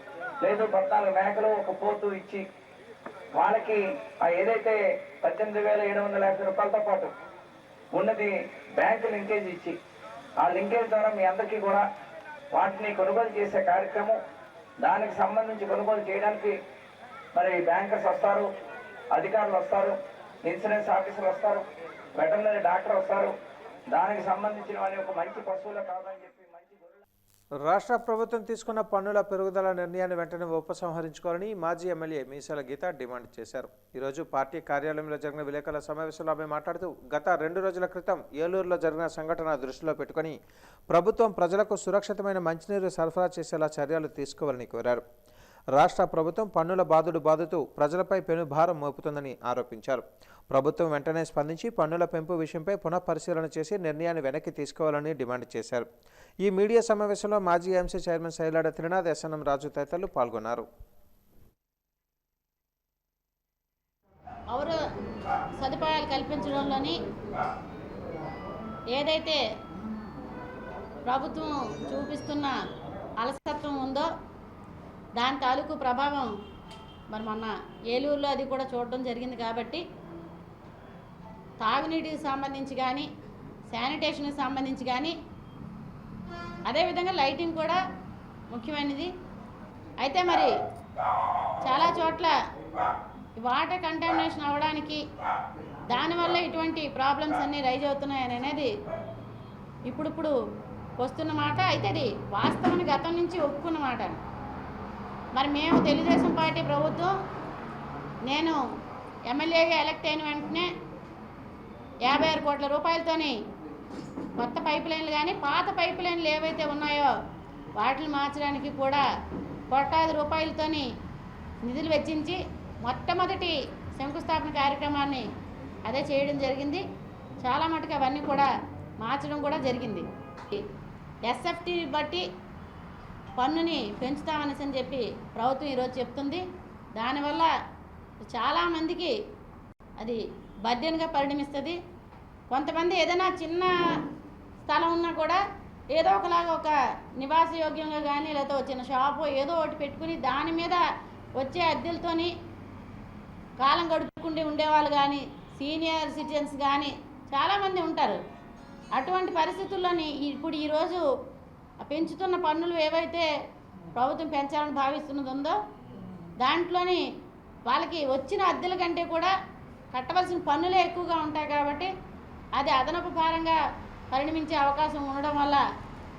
లేదు 14 మేకలు, ఒక పోతు ఇచ్చి వాళ్ళకి ఏదైతే 18,750 రూపాయలతో పాటు ఉన్నది బ్యాంకు లింకేజ్ ఇచ్చి ఆ లింకేజ్ ద్వారా మీ అందరికీ కూడా వాటిని కొనుగోలు చేసే కార్యక్రమం. దానికి సంబంధించి కొనుగోలు చేయడానికి మరి బ్యాంకర్స్ వస్తారు, అధికారులు వస్తారు, ఇన్సూరెన్స్ ఆఫీసర్లు వస్తారు, వెటర్నరీ డాక్టర్ వస్తారు. దానికి సంబంధించిన వారి ఒక మంచి పశువులు కాదని చెప్పి రాష్ట్ర ప్రభుత్వం తీసుకున్న పన్నుల పెరుగుదల నిర్ణయాన్ని వెంటనే ఉపసంహరించుకోవాలని మాజీ ఎమ్మెల్యే మీసాల గీత డిమాండ్ చేశారు. ఈరోజు పార్టీ కార్యాలయంలో జరిగిన విలేకరుల సమావేశంలో ఆమె మాట్లాడుతూ, గత 2 రోజుల క్రితం ఏలూరులో జరిగిన సంఘటన దృష్టిలో పెట్టుకుని ప్రభుత్వం ప్రజలకు సురక్షితమైన మంచినీరు సరఫరా చేసేలా చర్యలు తీసుకోవాలని కోరారు. రాష్ట్ర ప్రభుత్వం పన్నుల బాదుతూ ప్రజలపై పెనుభారం మోపుతుందని ఆరోపించారు. ప్రభుత్వం వెంటనే స్పందించి పన్నుల పెంపు విషయంపై పునఃపరిశీలన చేసి నిర్ణయాన్ని వెనక్కి తీసుకోవాలని డిమాండ్ చేశారు. ఈ మీడియా సమావేశంలో మాజీ ఎంసీ చైర్మన్ శైలాడ త్రినాథ్, ఎస్ఎన్ఎం రాజు తదితరులు పాల్గొన్నారు. పౌర సదుపాయాలు కల్పించడంలోని ఏదైతే ప్రభుత్వం చూపిస్తున్న అలసత్వం ఉందో దాని తాలూకు ప్రభావం మరి మొన్న ఏలూరులో అది కూడా చూడడం జరిగింది. కాబట్టి తాగునీటికి సంబంధించి కానీ, శానిటేషన్కి సంబంధించి కానీ, అదేవిధంగా లైటింగ్ కూడా ముఖ్యమైనది. అయితే మరి చాలా చోట్ల వాటర్ కంటామినేషన్ అవ్వడానికి దానివల్ల ఇటువంటి ప్రాబ్లమ్స్ అన్నీ రైజ్ అవుతున్నాయని అనేది ఇప్పుడు వస్తున్న మాట. అయితే అది వాస్తవాన్ని గతం నుంచి ఒప్పుకున్న మాట. మరి మేము తెలుగుదేశం పార్టీ ప్రభుత్వం, నేను ఎమ్మెల్యేగా ఎలక్ట్ అయిన వెంటనే 56 కోట్ల రూపాయలతోని కొత్త పైప్ లైన్లు కానీ పాత పైప్ లైన్లు ఏవైతే ఉన్నాయో వాటిని మార్చడానికి కూడా కోట్లాది రూపాయలతోని నిధులు వెచ్చించి మొట్టమొదటి శంకుస్థాపన కార్యక్రమాన్ని అదే చేయడం జరిగింది. చాలా మటుకు అవన్నీ కూడా మార్చడం కూడా జరిగింది. ఎస్ఎఫ్టీ బట్టి పన్నుని పెంచుతామనేసి చెప్పి ప్రభుత్వం ఈరోజు చెప్తుంది. దానివల్ల చాలామందికి అది బర్డెన్గా పరిణమిస్తుంది. కొంతమంది ఏదైనా చిన్న స్థలం ఉన్నా కూడా ఏదో ఒకలాగా ఒక నివాసయోగ్యంగా కానీ లేకపోతే చిన్న షాపు ఏదో ఒకటి పెట్టుకుని దాని మీద వచ్చే అద్దెలతోని కాలం గడుపుకుంటూ ఉండేవాళ్ళు కానీ సీనియర్ సిటిజన్స్ కానీ చాలామంది ఉంటారు. అటువంటి పరిస్థితుల్లోని ఇప్పుడు ఈరోజు పెంచుతున్న పన్నులు ఏవైతే ప్రభుత్వం పెంచాలని భావిస్తున్నది ఉందో దాంట్లోని వాళ్ళకి వచ్చిన అద్దెల కంటే కూడా కట్టవలసిన పన్నులే ఎక్కువగా ఉంటాయి. కాబట్టి అది అదనపు భారంగా పరిణమించే అవకాశం ఉండడం వల్ల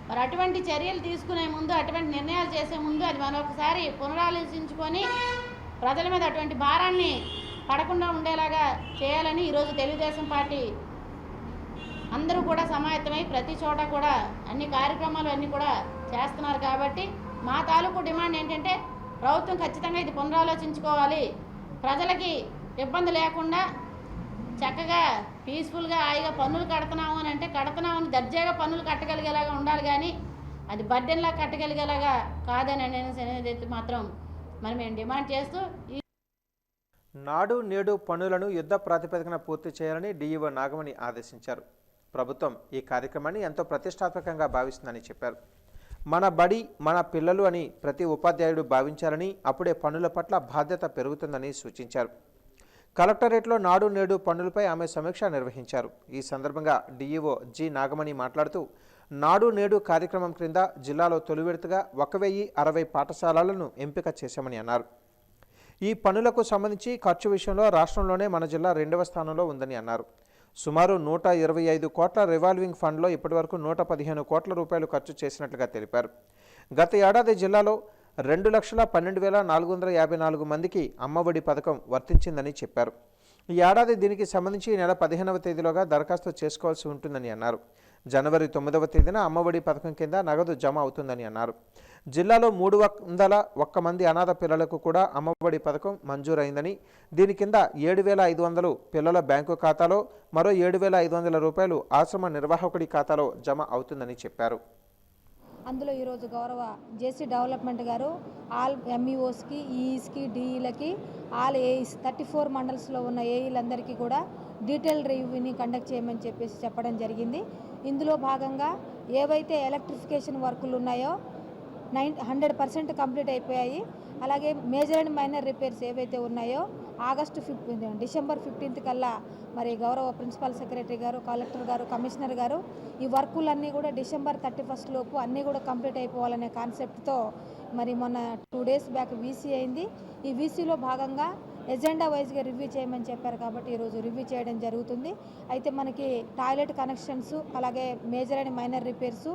మరి అటువంటి చర్యలు తీసుకునే ముందు, అటువంటి నిర్ణయాలు చేసే ముందు అది మరొకసారి పునరాలోచించుకొని ప్రజల మీద అటువంటి భారాన్ని పడకుండా ఉండేలాగా చేయాలని ఈరోజు తెలుగుదేశం పార్టీ అందరూ కూడా సమాయత్తమై ప్రతి చోట కూడా అన్ని కార్యక్రమాలు అన్నీ కూడా చేస్తున్నారు. కాబట్టి మా తాలూకు డిమాండ్ ఏంటంటే ప్రభుత్వం ఖచ్చితంగా ఇది పునరాలోచించుకోవాలి. ప్రజలకి ఇబ్బంది లేకుండా చక్కగా పీస్ఫుల్గా హాయిగా పన్నులు కడుతున్నాము అని అంటే కడుతున్నామని దర్జాగా పన్నులు కట్టగలిగేలాగా ఉండాలి, కానీ అది బర్డెన్లా కట్టగలిగేలాగా కాదని అనేది మాత్రం మరి మేము డిమాండ్ చేస్తూ నాడు నేడు పన్నులను యుద్ధ ప్రాతిపదికన పూర్తి చేయాలని డీఈఓ నాగమణి ఆదేశించారు. ప్రభుత్వం ఈ కార్యక్రమాన్ని ఎంతో ప్రతిష్టాత్మకంగా భావిస్తుందని చెప్పారు. మన బడి మన పిల్లలు అని ప్రతి ఉపాధ్యాయుడు భావించాలని, అప్పుడే పన్నుల పట్ల బాధ్యత పెరుగుతుందని సూచించారు. కలెక్టరేట్లో నాడు నేడు పన్నులపై ఆమె సమీక్ష నిర్వహించారు. ఈ సందర్భంగా డీఈఓ జి నాగమణి మాట్లాడుతూ నాడు నేడు కార్యక్రమం క్రింద జిల్లాలో తొలి విడతగా 1060 పాఠశాలలను ఎంపిక చేశామని అన్నారు. ఈ పన్నులకు సంబంధించి ఖర్చు విషయంలో రాష్ట్రంలోనే మన జిల్లా 2వ స్థానంలో ఉందని అన్నారు. సుమారు 125 కోట్ల రివాల్వింగ్ ఫండ్లో ఇప్పటివరకు 115 కోట్ల రూపాయలు ఖర్చు చేసినట్లుగా తెలిపారు. గత ఏడాది జిల్లాలో 2,12,454 మందికి అమ్మఒడి పథకం వర్తించిందని చెప్పారు. ఈ ఏడాది దీనికి సంబంధించి ఈ నెల 15వ తేదీలోగా దరఖాస్తు చేసుకోవాల్సి ఉంటుందని అన్నారు. జనవరి 9వ తేదీన అమ్మఒడి పథకం కింద నగదు జమ అవుతుందని అన్నారు. జిల్లాలో 301 మంది అనాథ పిల్లలకు కూడా అమ్మఒడి పథకం మంజూరైందని, దీని కింద 7,500 పిల్లల బ్యాంకు ఖాతాలో, మరో 7,500 రూపాయలు ఆశ్రమ నిర్వాహకుడి ఖాతాలో జమ అవుతుందని చెప్పారు. అందులో ఈరోజు గౌరవ జేసీ డెవలప్మెంట్ గారు ఆల్ ఎంఈఓస్కి, ఈఈస్కి, డిఈలకి, ఆల్ ఏఈస్ 34 మండల్స్లో ఉన్న ఏఈలందరికీ కూడా డీటెయిల్ రివ్యూని కండక్ట్ చేయమని చెప్పేసి చెప్పడం జరిగింది. ఇందులో భాగంగా ఏవైతే ఎలక్ట్రిఫికేషన్ వర్కులు ఉన్నాయో 100% కంప్లీట్ అయిపోయాయి. అలాగే మేజర్ అండ్ మైనర్ రిపేర్స్ ఏవైతే ఉన్నాయో డిసెంబర్ 15 కల్లా మరి గౌరవ ప్రిన్సిపల్ సెక్రటరీ గారు, కలెక్టర్ గారు, కమిషనర్ గారు ఈ వర్కులన్నీ కూడా డిసెంబర్ 31 లోపు అన్నీ కూడా కంప్లీట్ అయిపోవాలనే కాన్సెప్ట్తో మరి మొన్న 2 డేస్ బ్యాక్ వీసీ అయింది. ఈ వీసీలో భాగంగా ఎజెండా వైజ్గా రివ్యూ చేయమని చెప్పారు కాబట్టి ఈరోజు రివ్యూ చేయడం జరుగుతుంది. అయితే మనకి టాయిలెట్ కనెక్షన్స్, అలాగే major and minor repairs,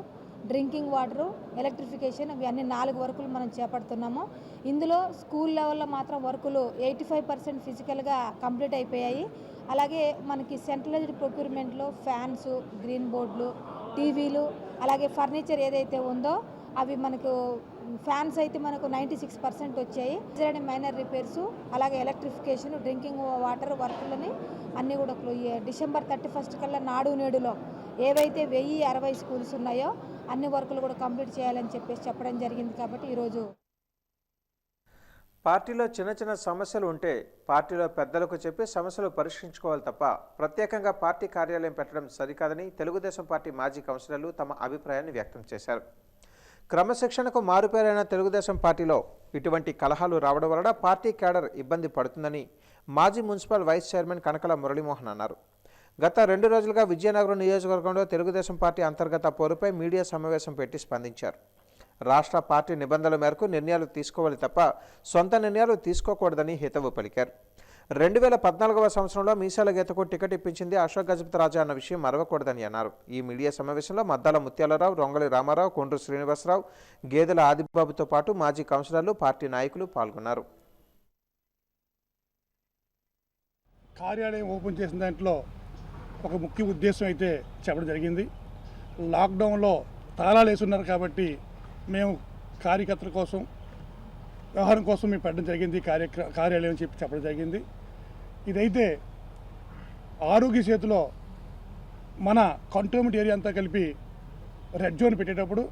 drinking water, electrification ఇవన్నీ 4 వర్కులు మనం చేపడుతున్నాము. ఇందులో స్కూల్ లెవెల్లో మాత్రం వర్కులు 85% ఫిజికల్గా కంప్లీట్ అయిపోయాయి. అలాగే మనకి సెంట్రలైజ్డ్ ప్రొక్యూర్మెంట్లో ఫ్యాన్స్, గ్రీన్ బోర్డులు, టీవీలు, అలాగే ఫర్నిచర్ ఏదైతే ఉందో అవి మనకు ఫ్యాన్స్ అయితే మనకు 96% వచ్చాయి. మైనర్ రిపేర్సు, అలాగే ఎలక్ట్రిఫికేషన్, డ్రింకింగ్ వాటర్ వర్కులని అన్నీ కూడా డిసెంబర్ 31 కల్లా నాడు నేడులో ఏవైతే 1060 స్కూల్స్ ఉన్నాయో అన్ని వర్కులు కూడా కంప్లీట్ చేయాలని చెప్పేసి చెప్పడం జరిగింది. కాబట్టి ఈరోజు పార్టీలో చిన్న చిన్న సమస్యలు ఉంటే పార్టీలో పెద్దలకు చెప్పి సమస్యలు పరిష్కరించుకోవాలి తప్ప ప్రత్యేకంగా పార్టీ కార్యాలయం పెట్టడం సరికాదని తెలుగుదేశం పార్టీ మాజీ కౌన్సిలర్లు తమ అభిప్రాయాన్ని వ్యక్తం చేశారు. క్రమశిక్షణకు మారుపేరైన తెలుగుదేశం పార్టీలో ఇటువంటి కలహాలు రావడం వలన పార్టీ క్యాడర్ ఇబ్బంది పడుతుందని మాజీ municipal vice chairman Kanakala Muralimohan అన్నారు. గత 2 రోజులుగా విజయనగరం నియోజకవర్గంలో తెలుగుదేశం పార్టీ అంతర్గత పోరుపై మీడియా సమావేశం పెట్టి స్పందించారు. రాష్ట్ర పార్టీ నిబంధనల మేరకు నిర్ణయాలు తీసుకోవాలి తప్ప సొంత నిర్ణయాలు తీసుకోకూడదని హితవు పలికారు. 2014వ సంవత్సరంలో మీసాల గీతకు టికెట్ ఇప్పించింది అశోక్ గజపతి రాజా అన్న విషయం మరవకూడదని అన్నారు. ఈ మీడియా సమావేశంలో మద్దాల ముత్యాలరావు, రొంగళి రామారావు, కొండ్రు శ్రీనివాసరావు, గేదెల ఆదిబాబుతో పాటు మాజీ కౌన్సిలర్లు, పార్టీ నాయకులు పాల్గొన్నారు. కార్యాలయం ఓపెన్ చేసిన దాంట్లో ఒక ముఖ్య ఉద్దేశం అయితే చెప్పడం జరిగింది. లాక్డౌన్లో తాళాలు వేసున్నారు కాబట్టి మేము కార్యకర్తల కోసం వ్యవహారం కోసం మేము పెట్టడం జరిగింది కార్యాలయం చెప్పడం జరిగింది. ఇదైతే ఆరోగ్య సేతులో మన కంటోన్మెంట్ ఏరియా అంతా కలిపి రెడ్ జోన్ పెట్టేటప్పుడు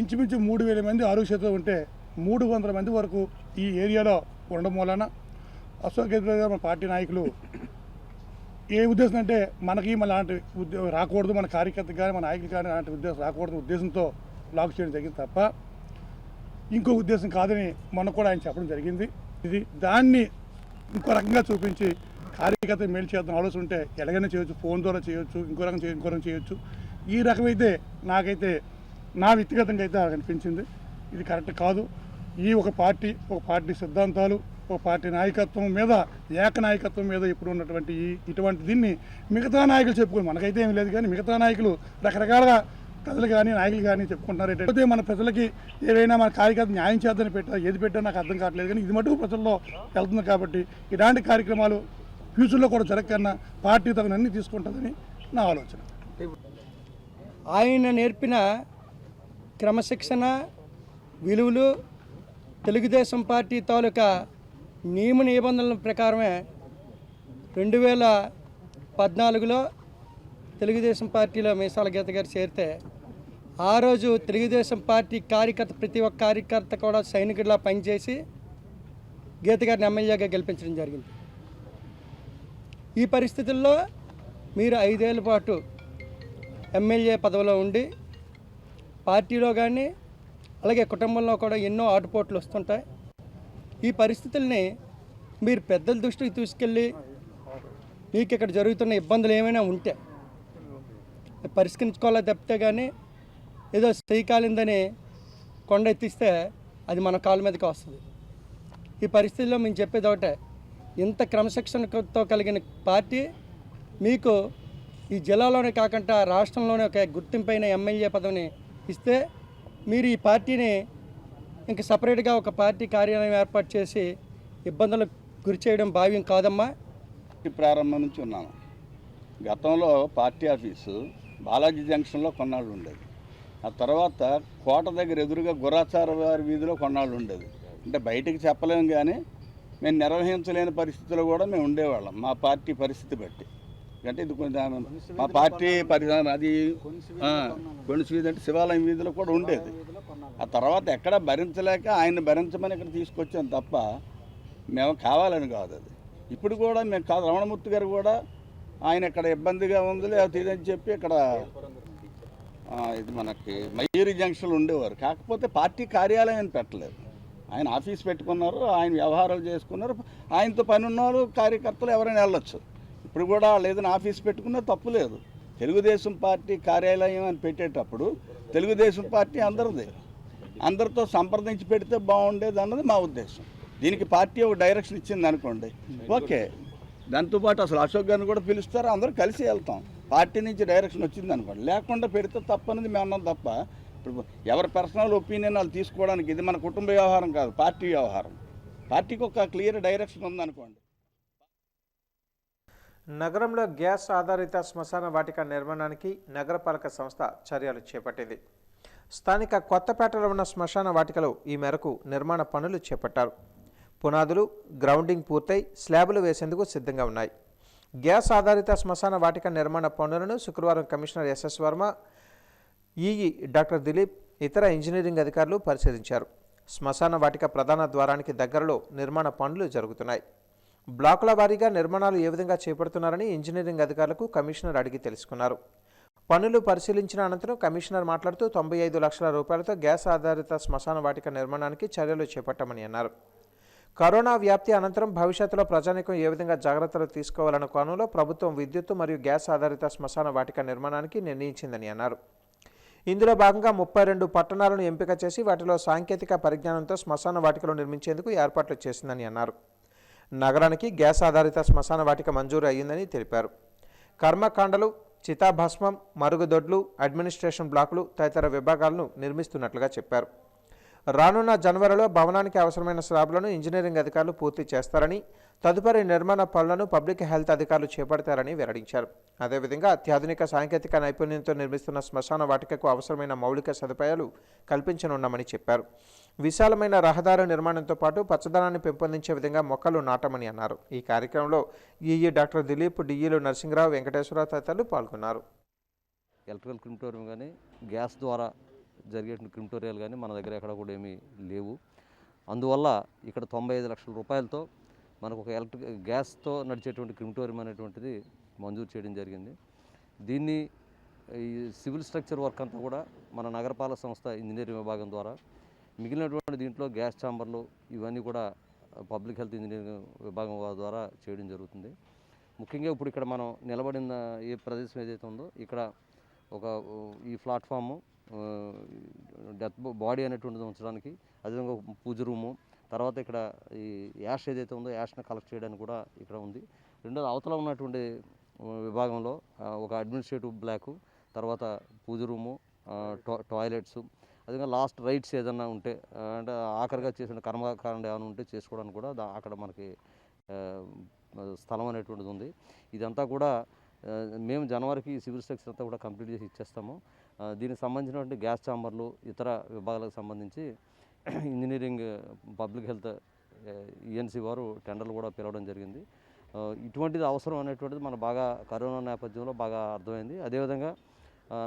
ఇంచుమించు 3000 మంది ఆరోగ్య సేతులో ఉంటే 300 మంది వరకు ఈ ఏరియాలో ఉండడం వలన అశోక్ గెహ్లోట్ మన పార్టీ నాయకులు ఏ ఉద్దేశం అంటే మనకి అలాంటి ఉద్యోగం రాకూడదు, మన కార్యకర్తలు కానీ మన నాయకులు కానీ అలాంటి ఉద్దేశం రాకూడదు ఉద్దేశంతో లాక్ చేయడం జరిగింది తప్ప ఇంకో ఉద్దేశం కాదని మొన్న కూడా ఆయన చెప్పడం జరిగింది. ఇది దాన్ని ఇంకో రకంగా చూపించి కార్యకర్త మేలు చేద్దాం ఆలోచన ఉంటే ఎలాగైనా చేయొచ్చు, ఫోన్ ద్వారా చేయొచ్చు, ఇంకో రకం చేయొచ్చు. ఈ రకమైతే నాకైతే నా వ్యక్తిగతంగా అయితే అనిపించింది ఇది కరెక్ట్ కాదు. ఈ ఒక పార్టీ సిద్ధాంతాలు, ఒక పార్టీ నాయకత్వం మీద, ఏకనాయకత్వం మీద ఇప్పుడు ఉన్నటువంటి ఇటువంటి దీన్ని మిగతా నాయకులు చెప్పుకోవాలి. మనకైతే ఏమి లేదు, కానీ మిగతా నాయకులు రకరకాలుగా ప్రజలు కానీ నాయకులు కానీ చెప్పుకుంటున్నారు. అయితే మన ప్రజలకి ఏదైనా మన కార్యకర్త న్యాయం చేద్దని ఏది పెట్టారో నాకు అర్థం కావట్లేదు, కానీ ఇది మటుకు ప్రజల్లో వెళ్తుంది. కాబట్టి ఇలాంటి కార్యక్రమాలు ఫ్యూచర్లో కూడా జరగకన్నా పార్టీ తగిన అన్ని తీసుకుంటుందని నా ఆలోచన. ఆయన నేర్పిన క్రమశిక్షణ విలువలు తెలుగుదేశం పార్టీ తాలూకా నియమ నిబంధనల ప్రకారమే 2014లో తెలుగుదేశం పార్టీలో మీసాల గీత గారు చేరితే ఆ రోజు తెలుగుదేశం పార్టీ కార్యకర్త ప్రతి ఒక్క కార్యకర్త కూడా సైనికుడిలా పనిచేసి గీత గారిని ఎమ్మెల్యేగా గెలిపించడం జరిగింది. ఈ పరిస్థితుల్లో మీరు 5 ఏళ్ల పాటు ఎమ్మెల్యే పదవిలో ఉండి పార్టీలో కానీ అలాగే కుటుంబంలో కూడా ఎన్నో ఆటుపోట్లు వస్తుంటాయి. ఈ పరిస్థితుల్ని మీరు పెద్దల దృష్టికి తీసుకెళ్ళి మీకు ఇక్కడ జరుగుతున్న ఇబ్బందులు ఏమైనా ఉంటే పరిష్కరించుకోవాలో తప్పితే కానీ ఏదో శ్రీకాలిందని కొండ ఎత్తిస్తే అది మన కాళ్ళ మీదకి వస్తుంది. ఈ పరిస్థితుల్లో మేము చెప్పేది ఒకటే, ఇంత క్రమశిక్షణతో కలిగిన పార్టీ మీకు ఈ జిల్లాలోనే కాకుండా రాష్ట్రంలోనే ఒక గుర్తింపైన ఎమ్మెల్యే పదవిని ఇస్తే మీరు ఈ పార్టీని ఇంకా సపరేట్గా ఒక పార్టీ కార్యాలయం ఏర్పాటు చేసి ఇబ్బందులకు గురి చేయడం భావ్యం కాదమ్మా. ప్రారంభం నుంచి ఉన్నాము. గతంలో పార్టీ ఆఫీసు బాలాజీ జంక్షన్లో కొన్నాళ్ళు ఉండేది. ఆ తర్వాత కోట దగ్గర ఎదురుగా గురాచార వారి వీధిలో కొన్నాళ్ళు ఉండేది. అంటే బయటికి చెప్పలేము, కానీ మేము నిర్వహించలేని పరిస్థితుల్లో కూడా మేము ఉండేవాళ్ళం మా పార్టీ పరిస్థితి బట్టి. అంటే ఇది కొంచెం మా పార్టీ అది కొనిసి వీధి అంటే శివాలయం వీధిలో కూడా ఉండేది. ఆ తర్వాత ఎక్కడ భరించలేక ఆయన భరించమని ఇక్కడ తీసుకొచ్చాం తప్ప మేము కావాలని కాదు. అది ఇప్పుడు కూడా మేము కాదు, రమణమూర్తి గారు కూడా ఆయన ఇక్కడ ఇబ్బందిగా ఉంది లేకపోతే ఇదని చెప్పి ఇక్కడ ఇది మనకి మయూరి జంక్షన్లో ఉండేవారు. కాకపోతే పార్టీ కార్యాలయం పెట్టలేదు, ఆయన ఆఫీస్ పెట్టుకున్నారు, ఆయన వ్యవహారాలు చేసుకున్నారు. ఆయనతో పని ఉన్నవారు కార్యకర్తలు ఎవరైనా వెళ్ళొచ్చు. ఇప్పుడు కూడా లేదని ఆఫీస్ పెట్టుకున్నా తప్పు లేదు. తెలుగుదేశం పార్టీ కార్యాలయం అని పెట్టేటప్పుడు తెలుగుదేశం పార్టీ అందరితో సంప్రదించి పెడితే బాగుండేది అన్నది మా ఉద్దేశం. దీనికి పార్టీ ఒక డైరెక్షన్ ఇచ్చింది అనుకోండి, ఓకే. దాంతోపాటు అసలు అశోక్ గారిని కూడా పిలుస్తారు, అందరూ కలిసి వెళ్తాం. పార్టీ నుంచి డైరెక్షన్ వచ్చింది అనుకోండి, లేకుండా పెడితే తప్పనేది మేము అన్నాం తప్ప ఇప్పుడు ఎవరి పర్సనల్ ఒపీనియన్ వాళ్ళు తీసుకోవడానికి ఇది మన కుటుంబ వ్యవహారం కాదు, పార్టీ వ్యవహారం. పార్టీకి ఒక క్లియర్ డైరెక్షన్ ఉందనుకోండి. నగరంలో గ్యాస్ ఆధారిత శ్మశాన వాటిక నిర్మాణానికి నగరపాలక సంస్థ చర్యలు చేపట్టింది. స్థానిక కొత్తపేటలో ఉన్న శ్మశాన వాటికలో ఈ మేరకు నిర్మాణ పనులు చేపట్టారు. పునాదులు, గ్రౌండింగ్ పూర్తయి స్లాబులు వేసేందుకు సిద్ధంగా ఉన్నాయి. గ్యాస్ ఆధారిత శ్మశాన వాటిక నిర్మాణ పనులను శుక్రవారం commissioner S S Varma, E E doctor Dilip, ఇతర ఇంజనీరింగ్ అధికారులు పరిశీలించారు. శ్మశాన వాటిక ప్రధాన ద్వారానికి దగ్గరలో నిర్మాణ పనులు జరుగుతున్నాయి. బ్లాకుల వారీగా నిర్మాణాలు ఏ విధంగా చేపడుతున్నారని ఇంజనీరింగ్ అధికారులకు కమిషనర్ అడిగి తెలుసుకున్నారు. పనులు పరిశీలించిన అనంతరం కమిషనర్ మాట్లాడుతూ 95 లక్షల రూపాయలతో గ్యాస్ ఆధారిత శ్మశాన వాటిక నిర్మాణానికి చర్యలు చేపట్టామని అన్నారు. కరోనా వ్యాప్తి అనంతరం భవిష్యత్తులో ప్రజానీకం ఏ విధంగా జాగ్రత్తలు తీసుకోవాలన్న కోణంలో ప్రభుత్వం విద్యుత్తు మరియు గ్యాస్ ఆధారిత శ్మశాన వాటిక నిర్మాణానికి నిర్ణయించిందని అన్నారు. ఇందులో భాగంగా 32 పట్టణాలను ఎంపిక చేసి వాటిలో సాంకేతిక పరిజ్ఞానంతో శ్మశాన వాటికలు నిర్మించేందుకు ఏర్పాట్లు చేసిందని అన్నారు. నగరానికి గ్యాస్ ఆధారిత శ్మశాన వాటిక మంజూరు అయ్యిందని తెలిపారు. కర్మకాండలు, చితాభస్మం, మరుగుదొడ్లు, అడ్మినిస్ట్రేషన్ బ్లాకులు తదితర విభాగాలను నిర్మిస్తున్నట్లుగా చెప్పారు. రానున్న జనవరిలో భవనానికి అవసరమైన స్లాబ్లను ఇంజనీరింగ్ అధికారులు పూర్తి చేస్తారని, తదుపరి నిర్మాణ పనులను పబ్లిక్ హెల్త్ అధికారులు చేపడతారని వెల్లడించారు. అదేవిధంగా అత్యాధునిక సాంకేతిక నైపుణ్యంతో నిర్మిస్తున్న శ్మశాన వాటికకు అవసరమైన మౌలిక సదుపాయాలు కల్పించనున్నామని చెప్పారు. విశాలమైన రహదారి నిర్మాణంతో పాటు పచ్చదనాన్ని పెంపొందించే విధంగా మొక్కలు నాటమని అన్నారు. ఈ కార్యక్రమంలో ఈఈ డాక్టర్ దిలీప్, డిఈలు నరసింహరావు, వెంకటేశ్వరరావు తదితరులు పాల్గొన్నారు. ఎలక్ట్రికల్ క్రిమిటోరియం కానీ గ్యాస్ ద్వారా జరిగే క్రిమిటోరియాలు కానీ మన దగ్గర ఎక్కడ కూడా ఏమీ లేవు. అందువల్ల ఇక్కడ 95 లక్షల రూపాయలతో మనకు ఒక గ్యాస్తో నడిచేటువంటి క్రిమిటోరియం అనేటువంటిది మంజూరు చేయడం జరిగింది. దీన్ని ఈ సివిల్ స్ట్రక్చర్ వర్క్ అంతా కూడా మన నగరపాలక సంస్థ ఇంజనీరింగ్ విభాగం ద్వారా, మిగిలినటువంటి దీంట్లో గ్యాస్ ఛాంబర్లు ఇవన్నీ కూడా పబ్లిక్ హెల్త్ ఇంజనీరింగ్ విభాగం ద్వారా చేయడం జరుగుతుంది. ముఖ్యంగా ఇప్పుడు ఇక్కడ మనం నిలబడిన ఏ ప్రదేశం ఏదైతే ఉందో ఇక్కడ ఒక ఈ ప్లాట్ఫాము డెత్ బాడీ అనేటువంటిది ఉంచడానికి, అదేవిధంగా పూజ రూము, తర్వాత ఇక్కడ ఈ యాష్ ఏదైతే ఉందో యాష్ని కలెక్ట్ చేయడానికి కూడా ఇక్కడ ఉంది. రెండోది అవతల ఉన్నటువంటి విభాగంలో ఒక అడ్మినిస్ట్రేటివ్ బ్లాకు, తర్వాత పూజ రూము, టాయిలెట్స్, అదేవిధంగా లాస్ట్ రైట్స్ ఏదైనా ఉంటే అంటే ఆఖరిగా చేసిన కర్మకాండ ఏమైనా ఉంటే చేసుకోవడానికి కూడా అక్కడ మనకి స్థలం అనేటువంటిది ఉంది. ఇదంతా కూడా మేము జనవరికి సివిల్ స్ట్రక్చర్ అంతా కూడా కంప్లీట్ చేసి ఇచ్చేస్తాము. దీనికి సంబంధించినటువంటి గ్యాస్ ఛాంబర్లు, ఇతర విభాగాలకు సంబంధించి ఇంజనీరింగ్, పబ్లిక్ హెల్త్, ఈఎన్సీ వారు టెండర్లు కూడా పిలవడం జరిగింది. ఇటువంటిది అవసరం అనేటువంటిది మన బాగా కరోనా నేపథ్యంలో బాగా అర్థమైంది. అదేవిధంగా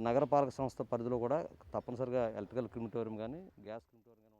నగరపాలక సంస్థ పరిధిలో కూడా తప్పనిసరిగా ఎలక్ట్రికల్ క్రిమిటోరియం కానీ గ్యాస్ క్రిమిటోరియం కానీ